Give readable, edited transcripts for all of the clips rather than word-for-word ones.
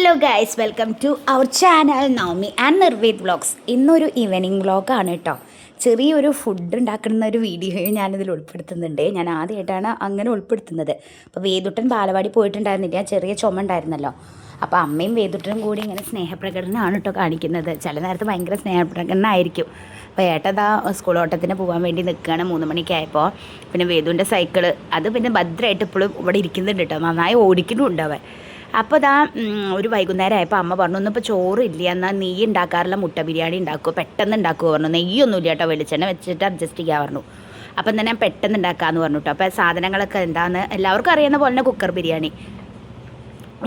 Hello guys, welcome to our channel Navami and Nirved vlogs. ഇന്നൊരു evening വ്ളോഗാണ് കേട്ടോ. ചെറിയൊരു ഫുഡ് ഉണ്ടാക്കുന്ന ഒരു വീഡിയോയും ഞാനിതിൽ ഉൾപ്പെടുത്തുന്നുണ്ട്. ഞാൻ ആദ്യമായിട്ടാണ് അങ്ങനെ ഉൾപ്പെടുത്തുന്നത്. അപ്പോൾ വേദുട്ടൻ ബാലവാടി പോയിട്ടുണ്ടായിരുന്നില്ല, ചെറിയ ചുമ ഉണ്ടായിരുന്നല്ലോ. അപ്പോൾ അമ്മയും വേദുട്ടനും കൂടി ഇങ്ങനെ സ്നേഹപ്രകടനമാണ് കേട്ടോ കാണിക്കുന്നത്. ചില നേരത്ത് ഭയങ്കര സ്നേഹപ്രകടനമായിരിക്കും. അപ്പോൾ ഏട്ടതാ സ്കൂൾ ഓട്ടത്തിന് പോകാൻ വേണ്ടി നിൽക്കുകയാണ് 3 മണിക്കായപ്പോൾ. പിന്നെ വേദുവിൻ്റെ സൈക്കിള് അത് പിന്നെ ഭദ്രമായിട്ട് ഇപ്പോഴും ഇവിടെ ഇരിക്കുന്നുണ്ട് കേട്ടോ, നന്നായി ഓടിക്കുന്നുണ്ട് അവൻ. അപ്പോൾ ഇതാ ഒരു വൈകുന്നേരം ആയപ്പോൾ അമ്മ പറഞ്ഞു, ഒന്നിപ്പോൾ ചോറില്ല, എന്നാൽ നെയ്യ് ഉണ്ടാക്കാറുള്ള മുട്ട ബിരിയാണി ഉണ്ടാക്കുമോ, പെട്ടെന്ന് ഉണ്ടാക്കുമോ പറഞ്ഞു. നെയ്യൊന്നുമില്ല കേട്ടോ, വെളിച്ചെണ്ണ വെച്ചിട്ട് അഡ്ജസ്റ്റ് ചെയ്യാൻ പറഞ്ഞു. അപ്പം തന്നെ ഞാൻ പെട്ടെന്ന് ഉണ്ടാക്കാമെന്ന് പറഞ്ഞു കേട്ടോ. അപ്പോൾ സാധനങ്ങളൊക്കെ എന്താണെന്ന് എല്ലാവർക്കും അറിയുന്ന പോലെ തന്നെ കുക്കർ ബിരിയാണി,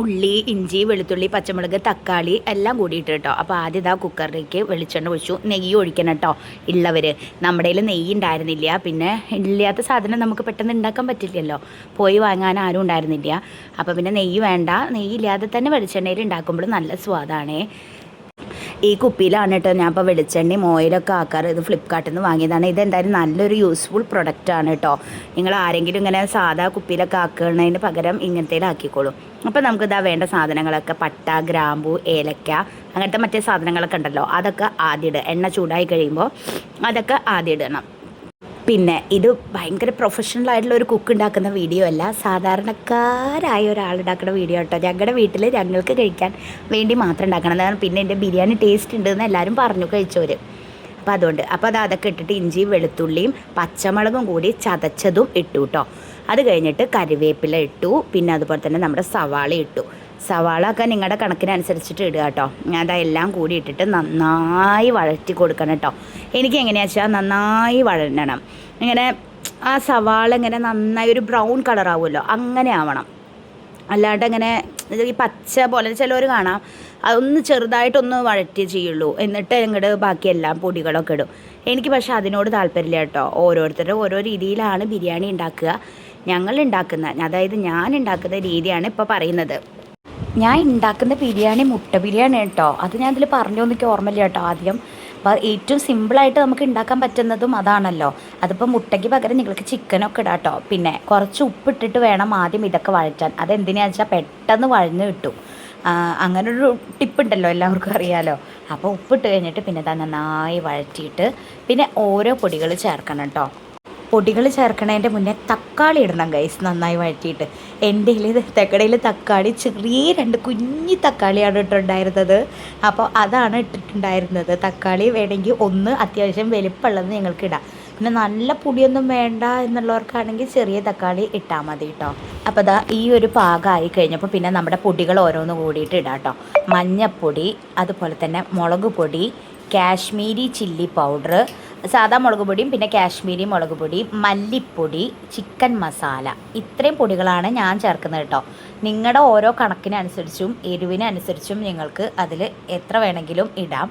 ഉള്ളി, ഇഞ്ചി, വെളുത്തുള്ളി, പച്ചമുളക്, തക്കാളി എല്ലാം കൂടിയിട്ട് കേട്ടോ. അപ്പോൾ ആദ്യം ഇതാ കുക്കറിലേക്ക് വെളിച്ചെണ്ണ ഒഴിച്ചു. നെയ്യ് ഒഴിക്കണം കേട്ടോ ഉള്ളവർ. നമ്മുടെ കയ്യിൽ നെയ്യ് ഉണ്ടായിരുന്നില്ല. പിന്നെ ഇല്ലാത്ത സാധനം നമുക്ക് പെട്ടെന്ന് ഉണ്ടാക്കാൻ പറ്റില്ലല്ലോ, പോയി വാങ്ങാൻ ആരും ഉണ്ടായിരുന്നില്ല. അപ്പോൾ പിന്നെ നെയ്യ് വേണ്ട, നെയ്യില്ലാതെ തന്നെ വെളിച്ചെണ്ണയിൽ ഉണ്ടാക്കുമ്പോൾ നല്ല സ്വാദാണേ. ഈ കുപ്പിയിലാണ് കേട്ടോ ഞാൻ ഇപ്പോൾ വെളിച്ചെണ്ണയും ഓയിലൊക്കെ ആക്കാറ്. ഇത് ഫ്ലിപ്കാർട്ടിൽ നിന്ന് വാങ്ങിയതാണ്. ഇതെന്തായാലും നല്ലൊരു യൂസ്ഫുൾ പ്രൊഡക്റ്റാണ് കേട്ടോ. നിങ്ങൾ ആരെങ്കിലും ഇങ്ങനെ സാധാ കുപ്പിയിലൊക്കെ ആക്കുന്നതിന് പകരം ഇങ്ങനത്തേലാക്കിക്കോളും. അപ്പോൾ നമുക്കിതാ വേണ്ട സാധനങ്ങളൊക്കെ പട്ട, ഗ്രാമ്പു, ഏലക്ക, അങ്ങനത്തെ മറ്റേ സാധനങ്ങളൊക്കെ ഉണ്ടല്ലോ, അതൊക്കെ ആദ്യം ഇടുക. എണ്ണ ചൂടായി കഴിയുമ്പോൾ അതൊക്കെ ആദ്യം ഇടണം. പിന്നെ ഇത് ഭയങ്കര പ്രൊഫഷണലായിട്ടുള്ള ഒരു കുക്ക് ഉണ്ടാക്കുന്ന വീഡിയോ അല്ല, സാധാരണക്കാരായ ഒരാളുണ്ടാക്കുന്ന വീഡിയോ കേട്ടോ. ഞങ്ങളുടെ വീട്ടിൽ ഞങ്ങൾക്ക് കഴിക്കാൻ വേണ്ടി മാത്രം ഉണ്ടാക്കണം. അതാണ്. പിന്നെ എൻ്റെ ബിരിയാണി ടേസ്റ്റ് ഉണ്ടെന്ന് എല്ലാവരും പറഞ്ഞു കഴിച്ചവർ. അപ്പോൾ അതുകൊണ്ട് അതൊക്കെ ഇട്ടിട്ട് ഇഞ്ചിയും വെളുത്തുള്ളിയും പച്ചമുളകും കൂടി ചതച്ചതും ഇട്ടു കേട്ടോ. അത് കഴിഞ്ഞിട്ട് കറിവേപ്പില ഇട്ടു. പിന്നെ അതുപോലെ തന്നെ നമ്മുടെ സവാള ഇട്ടു. സവാള ഒക്കെ നിങ്ങളുടെ കണക്കിനനുസരിച്ചിട്ട് ഇടുക കേട്ടോ. അതെല്ലാം കൂടി ഇട്ടിട്ട് നന്നായി വഴറ്റി കൊടുക്കണം കേട്ടോ. എനിക്ക് എങ്ങനെയാണെന്ന് വെച്ചാൽ നന്നായി വഴറ്റണം. ഇങ്ങനെ ആ സവാള ഇങ്ങനെ നന്നായി ഒരു ബ്രൗൺ കളറാവുമല്ലോ, അങ്ങനെ ആവണം. അല്ലാണ്ട് ഇങ്ങനെ ഈ പച്ച പോലെ ചിലവർ കാണാം, അതൊന്ന് ചെറുതായിട്ടൊന്ന് വഴറ്റി ചെയ്യുള്ളൂ, എന്നിട്ട് ഇങ്ങോട്ട് ബാക്കിയെല്ലാം പൊടികളൊക്കെ ഇടും. എനിക്ക് പക്ഷേ അതിനോട് താല്പര്യമില്ല കേട്ടോ. ഓരോരുത്തരും ഓരോ രീതിയിലാണ് ബിരിയാണി ഉണ്ടാക്കുക. ഞാൻ ഉണ്ടാക്കുന്ന രീതിയാണ് ഇപ്പോൾ പറയുന്നത്. ഞാൻ ഉണ്ടാക്കുന്ന ബിരിയാണി മുട്ട ബിരിയാണി കേട്ടോ. അത് ഞാൻ ഇതിൽ പറഞ്ഞോ എനിക്ക് ഓർമ്മയില്ല കേട്ടോ ആദ്യം. അപ്പോൾ ഏറ്റവും സിമ്പിളായിട്ട് നമുക്ക് ഉണ്ടാക്കാൻ പറ്റുന്നതും അതാണല്ലോ. അതിപ്പോൾ മുട്ടയ്ക്ക് പകരം നിങ്ങൾക്ക് ചിക്കനൊക്കെ ഇടാം കേട്ടോ. പിന്നെ കുറച്ച് ഉപ്പിട്ടിട്ട് വേണം ആദ്യം ഇതൊക്കെ വഴറ്റാൻ. അതെന്തിനാണെന്ന് വെച്ചാൽ പെട്ടെന്ന് വഴഞ്ഞ് കിട്ടും. അങ്ങനൊരു ടിപ്പുണ്ടല്ലോ, എല്ലാവർക്കും അറിയാമല്ലോ. അപ്പോൾ ഉപ്പിട്ട് കഴിഞ്ഞിട്ട് പിന്നെ നന്നായി വഴറ്റിയിട്ട് പിന്നെ ഓരോ പൊടികൾ ചേർക്കണം കേട്ടോ. പൊടികൾ ചേർക്കണതിൻ്റെ മുന്നേ തക്കാളി ഇടണം ഗൈസ്, നന്നായി വഴറ്റിയിട്ട്. എൻ്റെ കയ്യിൽ തക്കാളി ചെറിയ 2 കുഞ്ഞി തക്കാളിയാണ് ഇട്ടിട്ടുണ്ടായിരുന്നത്. അപ്പോൾ അതാണ് ഇട്ടിട്ടുണ്ടായിരുന്നത്. തക്കാളി വേണമെങ്കിൽ ഒന്ന് അത്യാവശ്യം വലിപ്പമുള്ളത് നിങ്ങൾക്ക് ഇടാം. പിന്നെ നല്ല പൊടിയൊന്നും വേണ്ട എന്നുള്ളവർക്കാണെങ്കിൽ ചെറിയ തക്കാളി ഇട്ടാൽ മതി കേട്ടോ. അപ്പോൾ ഈ ഒരു പാകമായി കഴിഞ്ഞപ്പോൾ പിന്നെ നമ്മുടെ പൊടികൾ ഓരോന്ന് കൂടിയിട്ട് ഇടാം കേട്ടോ. മഞ്ഞൾപ്പൊടി, അതുപോലെ തന്നെ മുളക് പൊടി, കാശ്മീരി ചില്ലി പൗഡർ, സാധാ മുളക് പൊടിയും പിന്നെ കാശ്മീരി മുളക് പൊടി, മല്ലിപ്പൊടി, ചിക്കൻ മസാല, ഇത്രയും പൊടികളാണ് ഞാൻ ചേർക്കുന്നത് കേട്ടോ. നിങ്ങളുടെ ഓരോ കണക്കിനനുസരിച്ചും എരിവിനനുസരിച്ചും നിങ്ങൾക്ക് അതിൽ എത്ര വേണമെങ്കിലും ഇടാം.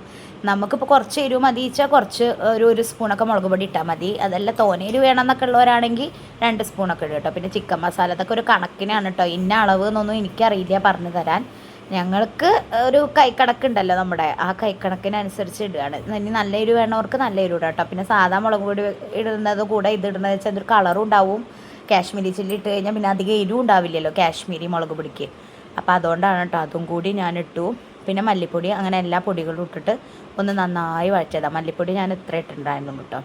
നമുക്കിപ്പോൾ കുറച്ച് എരിവ് മതി വെച്ചാൽ കുറച്ച് ഒരു സ്പൂണൊക്കെ മുളക് പൊടി ഇട്ടാൽ മതി. അതല്ല തോനേരി വേണമെന്നൊക്കെ ഉള്ളവരാണെങ്കിൽ 2 സ്പൂണൊക്കെ ഇടും കേട്ടോ. പിന്നെ ചിക്കൻ മസാല, അതൊക്കെ ഒരു കണക്കിനാണ് കേട്ടോ. ഇന്ന അളവ് എന്നൊന്നും എനിക്കറിയില്ല പറഞ്ഞു തരാൻ. ഞങ്ങൾക്ക് ഒരു കൈക്കണക്കുണ്ടല്ലോ നമ്മുടെ, ആ കൈക്കണക്കിനനുസരിച്ച് ഇടുകയാണ്. ഇനി നല്ല എരിവ് വേണവർക്ക് നല്ല എരിവ് ഇടാം കേട്ടോ. പിന്നെ സാധാ മുളക് പൊടി ഇടുന്നത് കൂടെ ഇത് ഇടുന്നത് വെച്ചാൽ അതൊരു കളറും ഉണ്ടാവും. കാശ്മീരി ചില്ലി ഇട്ട് കഴിഞ്ഞാൽ പിന്നെ അധികം എരിവും ഉണ്ടാവില്ലല്ലോ കാശ്മീരി മുളക് പൊടിക്ക്. അപ്പോൾ അതുകൊണ്ടാണ് കേട്ടോ അതും കൂടി ഞാൻ ഇട്ടു. പിന്നെ മല്ലിപ്പൊടി, അങ്ങനെ എല്ലാ പൊടികളും ഇട്ടിട്ട് ഒന്ന് നന്നായി വഴച്ചതാണ്. മല്ലിപ്പൊടി ഞാൻ ഇത്ര ഇട്ടിട്ടുണ്ടായിരുന്നു കേട്ടോ,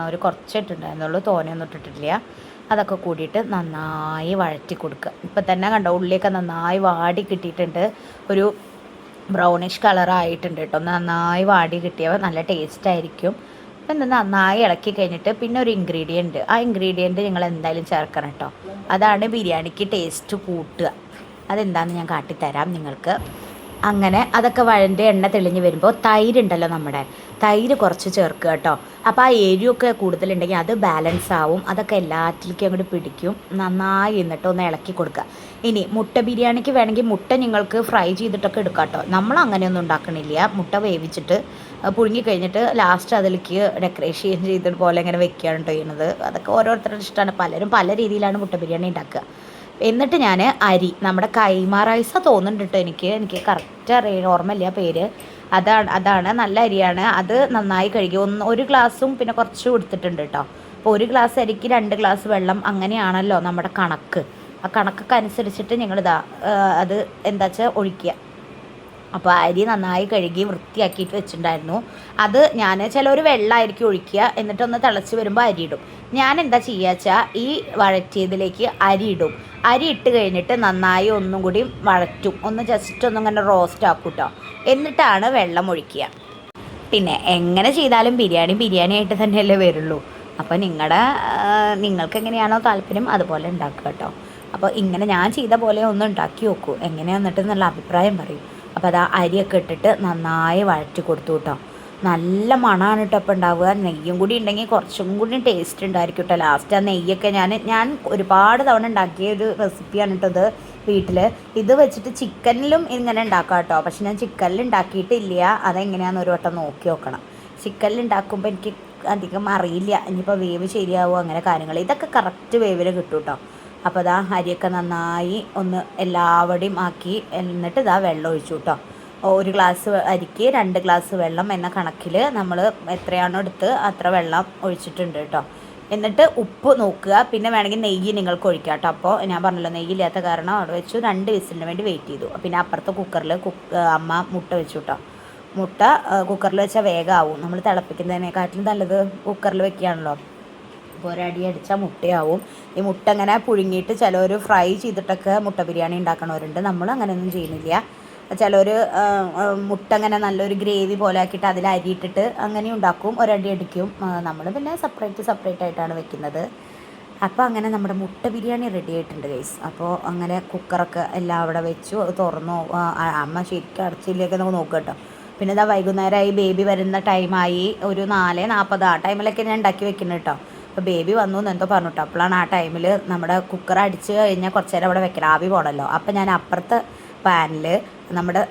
ഒരു കുറച്ച് ഇട്ടിട്ടുണ്ടായിരുന്നുള്ളൂ, തോനെയൊന്നും ഇട്ടിട്ടില്ല. അതൊക്കെ കൂടിയിട്ട് നന്നായി വഴറ്റി കൊടുക്കുക. ഇപ്പം തന്നെ കണ്ടോ ഉള്ളിയൊക്കെ നന്നായി വാടി കിട്ടിയിട്ടുണ്ട്, ഒരു ബ്രൗണിഷ് കളറായിട്ടുണ്ട് കേട്ടോ. നന്നായി വാടി കിട്ടിയവ നല്ല ടേസ്റ്റ് ആയിരിക്കും. അപ്പം നന്നായി ഇളക്കി കഴിഞ്ഞിട്ട് പിന്നെ ഒരു ഇൻഗ്രീഡിയൻറ്റ്, ആ ഇൻഗ്രീഡിയൻറ്റ് നിങ്ങൾ എന്തായാലും ചേർക്കണം കേട്ടോ. അതാണ് ബിരിയാണിക്ക് ടേസ്റ്റ് കൂട്ടുക. അതെന്താണെന്ന് ഞാൻ കാട്ടിത്തരാം നിങ്ങൾക്ക്. അങ്ങനെ അതൊക്കെ വഴൻ്റെ എണ്ണ തെളിഞ്ഞ് വരുമ്പോൾ തൈരുണ്ടല്ലോ നമ്മുടെ, തൈര് കുറച്ച് ചേർക്കുക കേട്ടോ. അപ്പോൾ ആ എരിവൊക്കെ കൂടുതലുണ്ടെങ്കിൽ അത് ബാലൻസ് ആവും. അതൊക്കെ എല്ലാറ്റിലേക്കും അങ്ങോട്ട് പിടിക്കും. നന്നായി എന്നിട്ട് ഒന്ന് ഇളക്കി കൊടുക്കുക. ഇനി മുട്ട ബിരിയാണിക്ക് വേണമെങ്കിൽ മുട്ട നിങ്ങൾക്ക് ഫ്രൈ ചെയ്തിട്ടൊക്കെ എടുക്കാം കേട്ടോ. നമ്മൾ അങ്ങനെയൊന്നും ഉണ്ടാക്കണില്ല. മുട്ട വേവിച്ചിട്ട് പുഴുങ്ങി കഴിഞ്ഞിട്ട് ലാസ്റ്റ് അതിലേക്ക് ഡെക്കറേഷൻ ചെയ്തിട്ട് പോലെ ഇങ്ങനെ വെക്കുകയാണ് ചെയ്യുന്നത്. അതൊക്കെ ഓരോരുത്തരുടെ ഇഷ്ടമാണ്. പലരും പല രീതിയിലാണ് മുട്ട ബിരിയാണി ഉണ്ടാക്കുക. എന്നിട്ട് ഞാൻ അരി, നമ്മുടെ കൈമ റൈസ് തോന്നുന്നുണ്ട് കേട്ടോ, എനിക്ക് കറക്റ്റ് ഓർമ്മയില്ല പേര്. അതാണ് നല്ല അരിയാണ്. അത് നന്നായി കഴുകി ഒരു ഗ്ലാസ്സും പിന്നെ കുറച്ച് കൊടുത്തിട്ടുണ്ട് കേട്ടോ. അപ്പോൾ 1 ഗ്ലാസ് അരിക്ക് 2 ഗ്ലാസ് വെള്ളം, അങ്ങനെയാണല്ലോ നമ്മുടെ കണക്ക്. ആ കണക്കൊക്കെ അനുസരിച്ചിട്ട് അത് എന്താ വെച്ചാൽ ഒഴിക്കുക. അപ്പോൾ അരി നന്നായി കഴുകി വൃത്തിയാക്കിയിട്ട് വെച്ചിട്ടുണ്ടായിരുന്നു. അത് ഞാൻ ചിലർ വെള്ളമായിരിക്കും ഒഴിക്കുക, എന്നിട്ടൊന്ന് തിളച്ച് വരുമ്പോൾ അരി ഇടും. ഞാൻ എന്താ ചെയ്യുക വെച്ചാൽ ഈ വഴറ്റിയതിലേക്ക് അരി ഇടും. അരി ഇട്ട് കഴിഞ്ഞിട്ട് നന്നായി ഒന്നും കൂടി വഴറ്റും, ഒന്ന് ജസ്റ്റ് ഒന്നും ഇങ്ങനെ റോസ്റ്റ് ആക്കും കേട്ടോ. എന്നിട്ടാണ് വെള്ളം ഒഴിക്കുക. പിന്നെ എങ്ങനെ ചെയ്താലും ബിരിയാണി ആയിട്ട് തന്നെയല്ലേ വരുള്ളൂ. അപ്പോൾ നിങ്ങൾക്ക് എങ്ങനെയാണോ താല്പര്യം അതുപോലെ ഉണ്ടാക്കുക കേട്ടോ. അപ്പോൾ ഇങ്ങനെ ഞാൻ ചെയ്ത പോലെ ഒന്ന് ഉണ്ടാക്കി നോക്കൂ, എങ്ങനെയാണെന്നിട്ട് നല്ല അഭിപ്രായം പറയും. അപ്പോൾ അത് അരിയൊക്കെ ഇട്ടിട്ട് നന്നായി വഴറ്റി കൊടുത്തു കേട്ടോ. നല്ല മണമാണ് കേട്ടോ അപ്പോൾ ഉണ്ടാവുക. നെയ്യും കൂടി ഉണ്ടെങ്കിൽ കുറച്ചും കൂടി ടേസ്റ്റ് ഉണ്ടായിരിക്കും കേട്ടോ. ലാസ്റ്റ് ആ നെയ്യൊക്കെ ഞാൻ ഒരുപാട് തവണ ഉണ്ടാക്കിയ ഒരു റെസിപ്പിയാണ് കേട്ടോ ഇത് വീട്ടിൽ. ഇത് വെച്ചിട്ട് ചിക്കനിലും ഇങ്ങനെ ഉണ്ടാക്കാം കേട്ടോ. പക്ഷെ ഞാൻ ചിക്കനിൽ ഉണ്ടാക്കിയിട്ടില്ല. അതെങ്ങനെയാണെന്ന് ഒരു വട്ടം നോക്കി നോക്കണം. ചിക്കനിൽ ഉണ്ടാക്കുമ്പോൾ എനിക്ക് അധികം അറിയില്ല, ഇനിയിപ്പോൾ വേവ് ശരിയാവുമോ അങ്ങനെ കാര്യങ്ങൾ. ഇതൊക്കെ കറക്റ്റ് വേവിൽ കിട്ടും കേട്ടോ. അപ്പോൾ ഇതാ അരിയൊക്കെ നന്നായി ഒന്ന് എല്ലാവടെയും ആക്കി, എന്നിട്ട് ഇതാ വെള്ളം ഒഴിച്ചു കേട്ടോ. 1 ഗ്ലാസ് അരിക്ക് 2 ഗ്ലാസ് വെള്ളം എന്ന കണക്കിൽ നമ്മൾ എത്രയാണോ എടുത്ത് അത്ര വെള്ളം ഒഴിച്ചിട്ടുണ്ട് കേട്ടോ. എന്നിട്ട് ഉപ്പ് നോക്കുക. പിന്നെ വേണമെങ്കിൽ നെയ്യ് നിങ്ങൾക്ക് ഒഴിക്കാം കേട്ടോ. അപ്പോൾ ഞാൻ പറഞ്ഞല്ലോ നെയ്യില്ലാത്ത കാരണം അവിടെ വെച്ചു 2 വിസിലിന് വേണ്ടി വെയിറ്റ് ചെയ്തു. പിന്നെ അപ്പുറത്തെ കുക്കറിൽ അമ്മ മുട്ട വെച്ചു കേട്ടോ. മുട്ട കുക്കറിൽ വെച്ചാൽ വേഗമാവും. നമ്മൾ തിളപ്പിക്കുന്നതിനെക്കാട്ടിലും നല്ലത് കുക്കറിൽ വെക്കുകയാണല്ലോ. അപ്പോൾ ഒരടി അടിച്ചാൽ മുട്ടയാവും. ഈ മുട്ട ഇങ്ങനെ പുഴുങ്ങിയിട്ട് ചിലർ ഫ്രൈ ചെയ്തിട്ടൊക്കെ മുട്ട ബിരിയാണി ഉണ്ടാക്കണവരുണ്ട്. നമ്മൾ അങ്ങനെയൊന്നും ചെയ്യുന്നില്ല. ചിലർ മുട്ട അങ്ങനെ നല്ലൊരു ഗ്രേവി പോലെ ആക്കിയിട്ട് അതിൽ അരിയിട്ടിട്ട് അങ്ങനെ ഉണ്ടാക്കും, ഒരടി അടിക്കും. നമ്മൾ പിന്നെ സെപ്പറേറ്റ് ആയിട്ടാണ് വെക്കുന്നത്. അപ്പോൾ അങ്ങനെ നമ്മുടെ മുട്ട ബിരിയാണി റെഡി ആയിട്ടുണ്ട് ഗൈസ്. അപ്പോൾ അങ്ങനെ കുക്കറൊക്കെ എല്ലാം അവിടെ വെച്ചു, തുറന്നു. അമ്മ ശരിക്കും അടച്ചില്ലേക്ക് നമുക്ക് നോക്കാം കേട്ടോ. പിന്നെ ഇതാ വൈകുന്നേരമായി, ബേബി വരുന്ന ടൈമായി. ഒരു 4:40 ആ ടൈമിലൊക്കെ ഞാൻ ഉണ്ടാക്കി വെക്കുന്നത് കേട്ടോ. അപ്പോൾ ബേബി വന്നു എന്ന് എന്തോ പറഞ്ഞു കേട്ടോ. അപ്പോഴാണ് ആ ടൈമിൽ നമ്മുടെ കുക്കർ അടിച്ച് കഴിഞ്ഞാൽ കുറച്ച് നേരം അവിടെ വെക്കണം, ആവി പോകണമല്ലോ. അപ്പോൾ ഞാൻ അപ്പുറത്തെ പാനിൽ നമ്മുടെ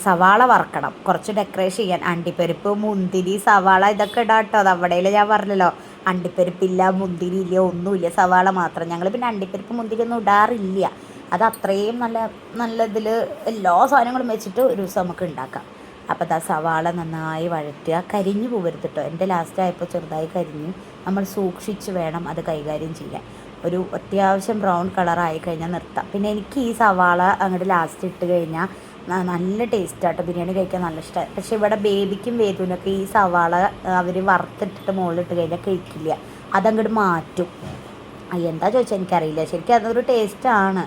സവാള വറക്കണം, കുറച്ച് ഡെക്കറേഷൻ ചെയ്യാൻ. അണ്ടിപ്പരിപ്പ്, മുന്തിരി, സവാള ഇതൊക്കെ ഇടാം കേട്ടോ. അത് അവിടെയിൽ ഞാൻ പറഞ്ഞല്ലോ, അണ്ടിപ്പരിപ്പില്ല, മുന്തിരി ഇല്ല, ഒന്നുമില്ല, സവാള മാത്രം. ഞങ്ങൾ പിന്നെ അണ്ടിപ്പരിപ്പ് മുന്തിരി ഒന്നും ഇടാറില്ല. അത് അത്രയും നല്ല ഇതിൽ എല്ലാ സാധനങ്ങളും വെച്ചിട്ട് ഒരു ദിവസം നമുക്ക് ഉണ്ടാക്കാം. അപ്പോൾ അത് സവാള നന്നായി വഴറ്റുക, കരിഞ്ഞു പോകരുത് കേട്ടോ. എൻ്റെ ലാസ്റ്റ് ആയപ്പോൾ ചെറുതായി കരിഞ്ഞു. നമ്മൾ സൂക്ഷിച്ച് വേണം അത് കൈകാര്യം ചെയ്യാൻ. ഒരു അത്യാവശ്യം ബ്രൗൺ കളറായി കഴിഞ്ഞാൽ നിർത്താം. പിന്നെ എനിക്ക് ഈ സവാള അങ്ങോട്ട് ലാസ്റ്റ് ഇട്ട് കഴിഞ്ഞാൽ നല്ല ടേസ്റ്റാട്ടോ, ബിരിയാണി കഴിക്കാൻ നല്ല ഇഷ്ടമാണ്. പക്ഷേ ഇവിടെ ബേബിക്കും വേദുവിനൊക്കെ ഈ സവാള അവർ വറുത്തിട്ടിട്ട് മുകളിലിട്ട് കഴിഞ്ഞാൽ കഴിക്കില്ല, അതങ്ങോട്ട് മാറ്റും. എന്താ ചോദിച്ചാൽ എനിക്കറിയില്ല. ശരിക്കും അതൊരു ടേസ്റ്റാണ്,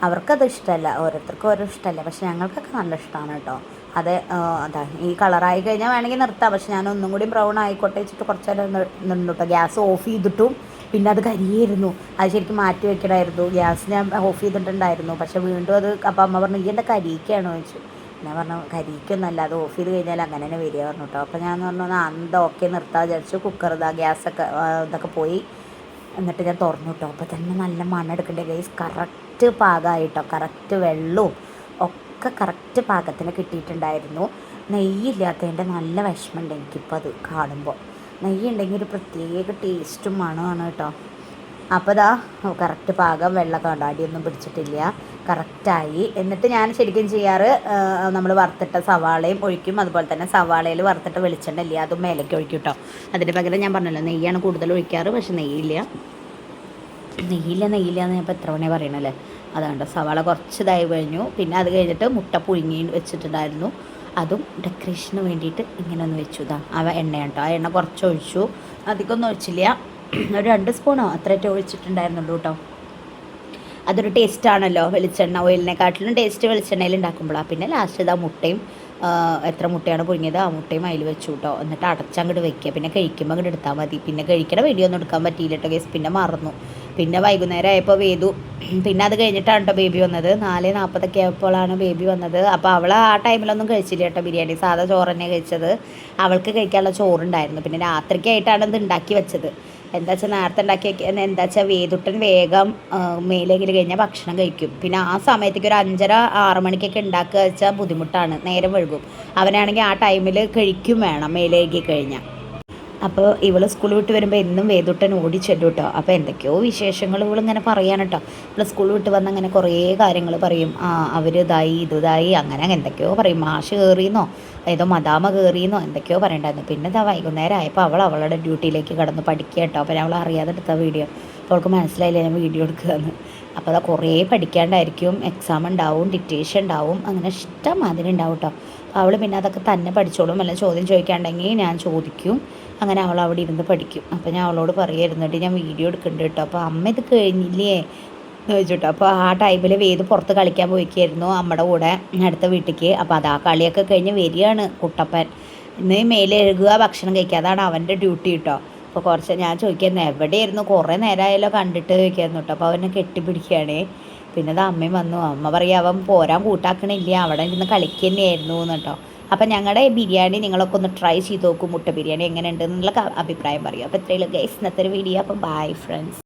അവർക്കത് ഇഷ്ടമല്ല, ഓരോരുത്തർക്കും ഓരോ ഇഷ്ടമല്ല. പക്ഷെ ഞങ്ങൾക്കൊക്കെ നല്ല ഇഷ്ടമാണ് കേട്ടോ. അതാ ഈ കളറായി കഴിഞ്ഞാൽ വേണമെങ്കിൽ നിർത്താം. പക്ഷെ ഞാൻ ഒന്നും കൂടി ബ്രൗൺ ആയിക്കോട്ടെ വെച്ചിട്ട് കുറച്ച് നേരം നിന്നു കേട്ടോ. ഗ്യാസ് ഓഫ് ചെയ്തിട്ടും പിന്നെ അത് കരിയായിരുന്നു. അത് ശരിക്കും മാറ്റി വെക്കണമായിരുന്നു. ഗ്യാസ് ഞാൻ ഓഫ് ചെയ്തിട്ടുണ്ടായിരുന്നു. പക്ഷെ വീണ്ടും അത് അപ്പോൾ അമ്മ പറഞ്ഞു, ഈ എൻ്റെ കരിയിക്കാണോ ചോദിച്ചു. ഞാൻ പറഞ്ഞു കരിക്കൊന്നല്ല, അത് ഓഫ് ചെയ്ത് കഴിഞ്ഞാൽ അങ്ങനെ തന്നെ വരിക പറഞ്ഞു കേട്ടോ. അപ്പോൾ ഞാൻ പറഞ്ഞു അന്ത ഓക്കെ നിർത്താൻ വിചാരിച്ചു. കുക്കർ ഗ്യാസൊക്കെ ഇതൊക്കെ പോയി. എന്നിട്ട് ഞാൻ തുറന്നു കേട്ടോ. അപ്പോൾ തന്നെ നല്ല മണം എടുക്കണ്ടേ ഗൈസ്. കറക്റ്റ് പാകമായിട്ടോ, കറക്റ്റ് വെള്ളവും ഒക്കെ കറക്റ്റ് പാകത്തിന് കിട്ടിയിട്ടുണ്ടായിരുന്നു. നെയ്യില്ലാത്തതിൻ്റെ നല്ല വിഷമമുണ്ട് എനിക്കിപ്പോൾ അത് കാണുമ്പോൾ. നെയ്യുണ്ടെങ്കിൽ ഒരു പ്രത്യേക ടേസ്റ്റും മണമാണ് കേട്ടോ. അപ്പോൾ ഇതാ കറക്റ്റ് പാകം, വെള്ളമൊക്കെ ഉണ്ട്, അടിയൊന്നും പിടിച്ചിട്ടില്ല, കറക്റ്റായി. എന്നിട്ട് ഞാൻ ശരിക്കും ചെയ്യാറ്, നമ്മൾ വറുത്തിട്ട സവാളയും ഒഴിക്കും. അതുപോലെ തന്നെ സവാളയിൽ വറുത്തിട്ട വെളിച്ചെണ്ണ ഇല്ല, അതും മേലേക്ക് ഒഴിക്കും കേട്ടോ. അതിന് പകരം ഞാൻ പറഞ്ഞല്ലോ നെയ്യാണ് കൂടുതൽ ഒഴിക്കാറ്. പക്ഷെ നെയ്യില്ല എന്ന് ഞാൻ ഇപ്പോൾ എത്ര മണിയാണ് പറയണല്ലേ. അതുകൊണ്ട് സവാള കുറച്ച് ഇതായി കഴിഞ്ഞു. പിന്നെ അത് കഴിഞ്ഞിട്ട് മുട്ട പുഴുങ്ങി വെച്ചിട്ടുണ്ടായിരുന്നു, അതും ഡെക്കറേഷന് വേണ്ടിയിട്ട് ഇങ്ങനെ ഒന്ന് വെച്ചു. എണ്ണ കേട്ടോ. ആ എണ്ണ കുറച്ച് ഒഴിച്ചു, അധികമൊന്നും ഒഴിച്ചില്ല, ഒരു 2 സ്പൂണോ അത്രയൊക്കെ ഒഴിച്ചിട്ടുണ്ടായിരുന്നുള്ളൂ കേട്ടോ. അതൊരു ടേസ്റ്റാണല്ലോ, വെളിച്ചെണ്ണ ഓയിലിനെക്കാട്ടിലും ടേസ്റ്റ് വെളിച്ചെണ്ണയിൽ ഉണ്ടാക്കുമ്പോഴാണ്. പിന്നെ ലാസ്റ്റ് മുട്ടയും, എത്ര മുട്ടയാണ് പുഴുങ്ങിയത് ആ മുട്ടയും അതിൽ വെച്ചു കേട്ടോ. എന്നിട്ട് അടച്ചങ്ങോട്ട് വെക്കുക. പിന്നെ കഴിക്കുമ്പോൾ അങ്ങോട്ട് എടുത്താൽ മതി. പിന്നെ കഴിക്കണ വീഡിയോ ഒന്നും എടുക്കാൻ പറ്റിയില്ല കേട്ടോ ഗേസ്, പിന്നെ മറന്നു. പിന്നെ വൈകുന്നേരം ആയപ്പോൾ വേദു, പിന്നെ അത് കഴിഞ്ഞിട്ടാണ് കേട്ടോ ബേബി വന്നത്. 4:40 ആയപ്പോഴാണ് ബേബി വന്നത്. അപ്പോൾ അവൾ ആ ടൈമിലൊന്നും കഴിച്ചില്ല കേട്ടോ ബിരിയാണി, സാധാ ചോറ് തന്നെ കഴിച്ചത്. അവൾക്ക് കഴിക്കാനുള്ള ചോറുണ്ടായിരുന്നു. പിന്നെ രാത്രിക്കായിട്ടാണ് ഇത് ഉണ്ടാക്കി വെച്ചത്. എന്താ വെച്ചാൽ നേരത്തെ ഉണ്ടാക്കി എന്താ വെച്ചാൽ വേദുട്ടൻ വേഗം മേലേക്ക് കഴിഞ്ഞാൽ ഭക്ഷണം കഴിക്കും. പിന്നെ ആ സമയത്തേക്ക് ഒരു 5:30-6 മണിക്കൊക്കെ ഉണ്ടാക്കുക വെച്ചാൽ ബുദ്ധിമുട്ടാണ്, നേരം വഴുകും. അവനാണെങ്കിൽ ആ ടൈമിൽ കഴിക്കും വേണം മേലേക്ക് കഴിഞ്ഞാൽ. അപ്പോൾ ഇവൾ സ്കൂൾ വിട്ട് വരുമ്പോൾ എന്നും വേദുട്ടൻ ഓടിച്ചെല്ലും കേട്ടോ. അപ്പോൾ എന്തൊക്കെയോ വിശേഷങ്ങൾ ഇവളിങ്ങനെ പറയാൻ കേട്ടോ. ഇവൾ സ്കൂൾ വിട്ട് വന്ന് അങ്ങനെ കുറേ കാര്യങ്ങൾ പറയും. അവർ ഇതായി അങ്ങനെ എന്തൊക്കെയോ പറയും. മാഷ് കയറിയെന്നോ ഏതോ മദാമ കയറിയെന്നോ എന്തൊക്കെയോ പറയണ്ടായിരുന്നു. പിന്നെ വൈകുന്നേരം ആയപ്പോൾ അവളുടെ ഡ്യൂട്ടിയിലേക്ക് കടന്ന് പഠിക്കുക കേട്ടോ. അപ്പോൾ അവൾ അറിയാതെ എടുത്ത വീഡിയോ, അപ്പോൾ അവൾക്ക് മനസ്സിലായില്ല ഞാൻ വീഡിയോ എടുക്കുകയെന്ന്. അപ്പോൾ അത് കുറേ പഠിക്കാണ്ടായിരിക്കും, എക്സാം ഉണ്ടാവും, ഡിക്റ്റേഷൻ ഉണ്ടാവും, അങ്ങനെ ഇഷ്ടം മാതിരി ഉണ്ടാവും കേട്ടോ. അപ്പോൾ അവൾ പിന്നെ അതൊക്കെ തന്നെ പഠിച്ചോളും. വല്ല ചോദ്യം ചോദിക്കാണ്ടെങ്കിൽ ഞാൻ ചോദിക്കും, അങ്ങനെ അവൾ അവിടെ ഇരുന്ന് പഠിക്കും. അപ്പോൾ ഞാൻ അവളോട് പറയായിരുന്നിട്ട് ഞാൻ വീഡിയോ എടുക്കുന്നുണ്ട് കേട്ടോ. അപ്പോൾ അമ്മ ഇത് കഴിഞ്ഞില്ലേ ചോദിച്ചിട്ടോ. അപ്പോൾ ആ ടൈമിൽ വേദ് പുറത്ത് കളിക്കാൻ പോയിക്കായിരുന്നു അമ്മയുടെ കൂടെ അടുത്ത വീട്ടിലേക്ക്. അപ്പോൾ അത് ആ കളിയൊക്കെ കഴിഞ്ഞ് വരികയാണ് കുട്ടപ്പൻ. ഇന്ന് മേലെ എഴുകുക, ഭക്ഷണം കഴിക്കുക, അതാണ് അവൻ്റെ ഡ്യൂട്ടി കേട്ടോ. അപ്പോൾ കുറച്ച് ഞാൻ ചോദിക്കുന്നത് എവിടെയായിരുന്നു, കുറേ നേരമായാലോ കണ്ടിട്ട് ചോദിക്കായിരുന്നു കേട്ടോ. അപ്പോൾ അവനെ കെട്ടിപ്പിടിക്കുകയാണേ. പിന്നെ അത് അമ്മയും വന്നു. അമ്മ പറയുക അവൻ പോരാൻ കൂട്ടാക്കണില്ല, അവിടെ ഇരുന്ന് കളിക്കുക തന്നെയായിരുന്നു എന്ന് കേട്ടോ. അപ്പം ഞങ്ങളുടെ ബിരിയാണി നിങ്ങളൊക്കെ ഒന്ന് ട്രൈ ചെയ്ത് നോക്കും, മുട്ട ബിരിയാണി എങ്ങനെ ഉണ്ട് എന്നുള്ള അഭിപ്രായം പറയും. അപ്പോൾ ഇത്രയും ഗൈസ് ഇന്നത്തെ ഒരു വീഡിയോ. അപ്പം ബൈ ഫ്രണ്ട്സ്.